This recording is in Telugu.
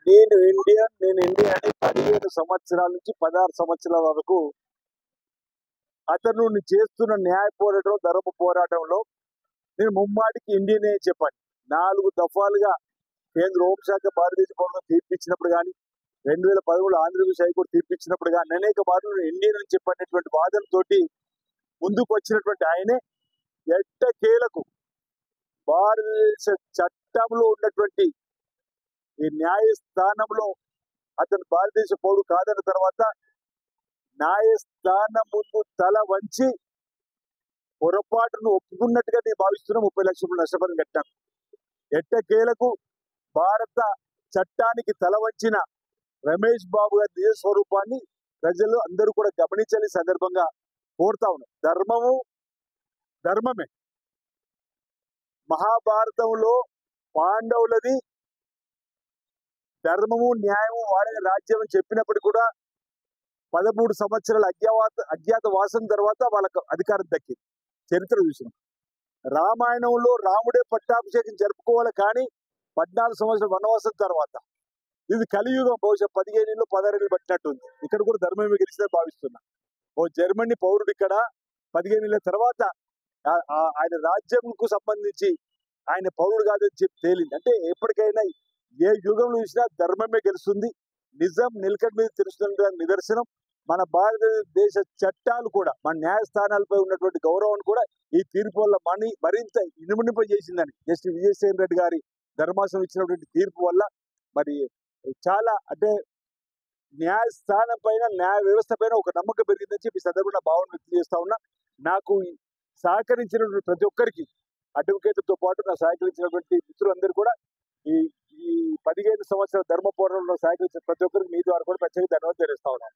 నేను ఇండియా అని 15 సంవత్సరాల నుంచి 16 సంవత్సరాల వరకు అతను చేస్తున్న న్యాయ పోరాటం, ధర్మ పోరాటంలో నేను ముమ్మాటికి ఇండియనే చెప్పాను. 4 దఫాలుగా కేంద్ర హోంశాఖ భారతదేశ పౌరులను తీర్పిచ్చినప్పుడు కానీ, 2013 ఆంధ్రప్రదేశ్ హైకోర్టు తీర్పిచ్చినప్పుడు కానీ అనేక మార్లు ఇండియన్ అని చెప్పినటువంటి వాదనతోటి ముందుకు వచ్చినటువంటి ఆయనే ఎట్టకేలకు భారతదేశ చట్టంలో ఉన్నటువంటి ఈ న్యాయస్థానంలో అతను భారతదేశ పౌరుడు కాదన్న తర్వాత న్యాయస్థానం ముందు తల వంచి పొరపాటును ఒప్పుకున్నట్టుగా నేను భావిస్తున్నా 30 లక్షల నష్టపరిహారం కట్టాను. ఎట్టకేలకు భారత చట్టానికి తల వంచిన రమేష్ బాబు గారి నిజ స్వరూపాన్ని ప్రజలు అందరూ కూడా గమనించాలి సందర్భంగా కోరుతా ఉన్నారు. ధర్మము ధర్మమే. మహాభారతంలో పాండవులది ధర్మము న్యాయము వాడే రాజ్యం అని చెప్పినప్పటికీ కూడా 13 సంవత్సరాల అజ్ఞాత వాసం తర్వాత వాళ్ళకు అధికారం దక్కింది. చరిత్ర చూసినాం. రామాయణంలో రాముడే పట్టాభిషేకం జరుపుకోవాలి కానీ 14 సంవత్సరాల వనవాసం తర్వాత. ఇది కలియుగం. బహుశా 15 ఏళ్ళు 16 ఏళ్ళు పట్టినట్టుంది. ఇక్కడ కూడా ధర్మమే గెలిచిందని భావిస్తున్నా. ఓ జర్మనీ పౌరుడు ఇక్కడ 15 ఏళ్ళ తర్వాత ఆయన రాజ్యంకు సంబంధించి ఆయన పౌరుడు కాదని చెప్పి తేలింది. అంటే ఎప్పటికైనా ఏ యుగంలో చూసినా ధర్మమే గెలుస్తుంది. నిజం నిలకడ మీద తెలుస్తున్న నిదర్శనం. మన భారతదేశ చట్టాలు కూడా మన న్యాయస్థానాలపై ఉన్నటువంటి గౌరవాన్ని కూడా ఈ తీర్పు వల్ల మరింత ఇనుమనింప చేసిందని జస్టిస్ విజయసేన్ రెడ్డి గారి ధర్మాసనం ఇచ్చినటువంటి తీర్పు వల్ల మరి చాలా అంటే న్యాయస్థానం పైన న్యాయ వ్యవస్థ పైన ఒక నమ్మకం పెరిగిందని చెప్పి ఈ సందర్భంగా భావన వ్యక్తం చేస్తా ఉన్నా. నాకు సహకరించినటువంటి ప్రతి ఒక్కరికి అడ్వకేట్లతో పాటు నాకు సహకరించినటువంటి మిత్రులందరూ కూడా ఈ 15 సంవత్సరాల ధర్మ పోరాటంలో సహకరించిన ప్రతి ఒక్కరికి మీ ద్వారా కూడా ప్రత్యేక ధన్యవాదాలు తెలుస్తా ఉన్నాను.